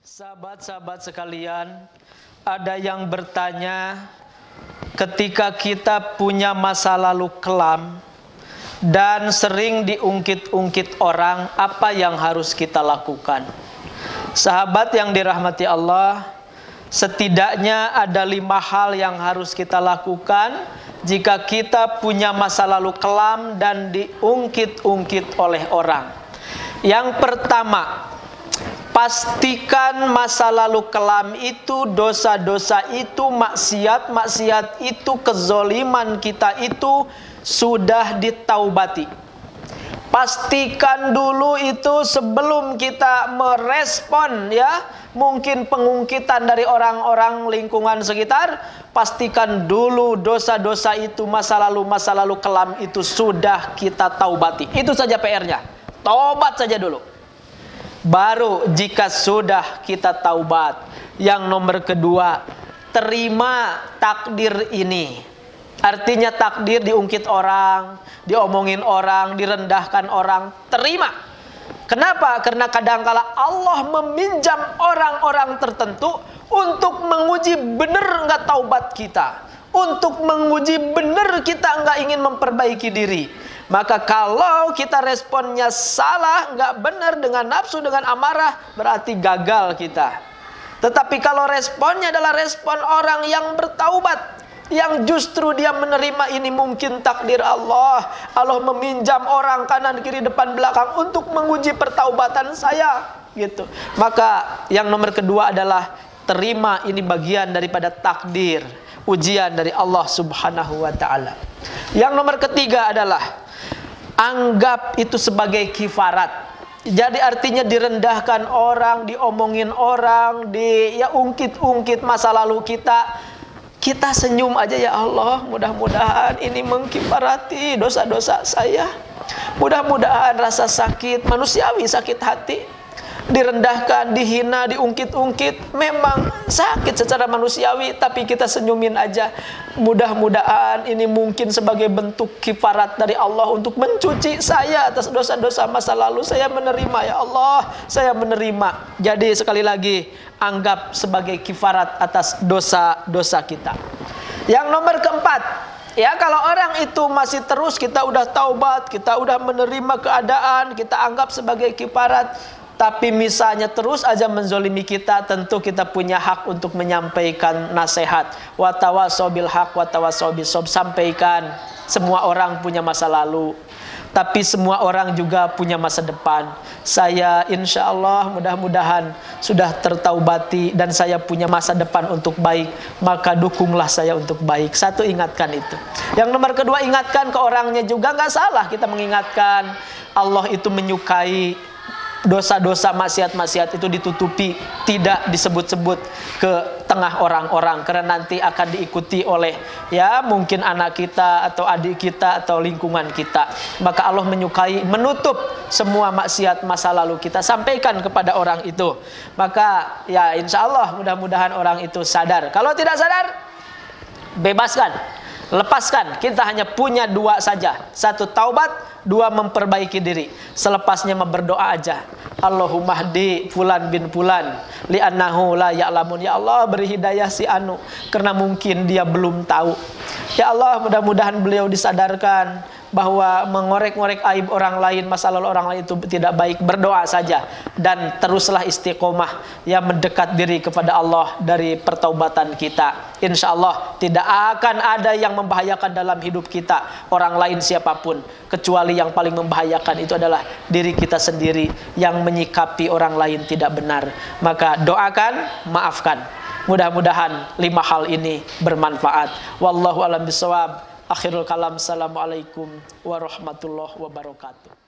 Sahabat-sahabat sekalian, ada yang bertanya, ketika kita punya masa lalu kelam dan sering diungkit-ungkit orang, apa yang harus kita lakukan? Sahabat yang dirahmati Allah, setidaknya ada 5 hal yang harus kita lakukan jika kita punya masa lalu kelam dan diungkit-ungkit oleh orang. Yang pertama, pastikan masa lalu kelam itu, dosa-dosa itu, maksiat-maksiat itu, kezoliman kita itu sudah ditaubati. Pastikan dulu itu sebelum kita merespon ya, mungkin pengungkitan dari orang-orang lingkungan sekitar. Pastikan dulu dosa-dosa itu, masa lalu kelam itu sudah kita taubati. Itu saja PR-nya. Taubat saja dulu. Baru jika sudah kita taubat, yang nomor kedua, terima takdir ini. Artinya takdir diungkit orang, diomongin orang, direndahkan orang, terima. Kenapa? Karena kadangkala Allah meminjam orang-orang tertentu untuk menguji benar nggak taubat kita, untuk menguji benar kita nggak ingin memperbaiki diri. Maka kalau kita responnya salah, nggak benar, dengan nafsu, dengan amarah, berarti gagal kita. Tetapi kalau responnya adalah respon orang yang bertaubat, yang justru dia menerima ini mungkin takdir Allah. Allah meminjam orang kanan, kiri, depan, belakang untuk menguji pertaubatan saya, gitu. Maka yang nomor kedua adalah terima ini bagian daripada takdir, ujian dari Allah Subhanahu wa ta'ala. Yang nomor ketiga adalah anggap itu sebagai kifarat. Jadi artinya direndahkan orang, diomongin orang, ungkit-ungkit masa lalu kita. Kita senyum aja, ya Allah, mudah-mudahan ini mengkifarati dosa-dosa saya. Mudah-mudahan rasa sakit manusiawi, sakit hati, direndahkan, dihina, diungkit-ungkit, memang sakit secara manusiawi, tapi kita senyumin aja. Mudah-mudahan ini mungkin sebagai bentuk kifarat dari Allah untuk mencuci saya atas dosa-dosa masa lalu. Saya menerima, ya Allah, saya menerima. Jadi sekali lagi, anggap sebagai kifarat atas dosa-dosa kita. Yang nomor keempat, ya, kalau orang itu masih terus, kita udah taubat, kita udah menerima keadaan, kita anggap sebagai kifarat, tapi misalnya terus aja menzolimi kita, tentu kita punya hak untuk menyampaikan nasihat. Wa tawassaw bil haq wa tawassaw bis sabr. Sampaikan, semua orang punya masa lalu, tapi semua orang juga punya masa depan. Saya insya Allah mudah-mudahan sudah tertaubati dan saya punya masa depan untuk baik, maka dukunglah saya untuk baik. Satu, ingatkan itu. Yang nomor kedua, ingatkan ke orangnya juga. Nggak salah kita mengingatkan. Allah itu menyukai dosa-dosa, maksiat-maksiat itu ditutupi, tidak disebut-sebut ke tengah orang-orang, karena nanti akan diikuti oleh ya mungkin anak kita atau adik kita atau lingkungan kita. Maka Allah menyukai menutup semua maksiat masa lalu kita, sampaikan kepada orang itu. Maka ya insya Allah mudah-mudahan orang itu sadar. Kalau tidak sadar, bebaskan, lepaskan. Kita hanya punya 2 saja. 1, taubat. 2, memperbaiki diri. Selepasnya berdoa aja. Allahumma hdi fulan bin fulan li'annahu la ya'lamun. Ya Allah, beri hidayah si anu, karena mungkin dia belum tahu. Ya Allah, mudah-mudahan beliau disadarkan bahwa mengorek-ngorek aib orang lain, masa lalu orang lain itu tidak baik. Berdoa saja dan teruslah istiqomah, ya, mendekat diri kepada Allah dari pertaubatan kita. Insya Allah tidak akan ada yang membahayakan dalam hidup kita, orang lain siapapun, kecuali yang paling membahayakan itu adalah diri kita sendiri yang menyikapi orang lain tidak benar. Maka doakan, maafkan. Mudah-mudahan 5 hal ini bermanfaat. Wallahu a'lam bishawab. Akhirul kalam. Assalamualaikum warahmatullahi wabarakatuh.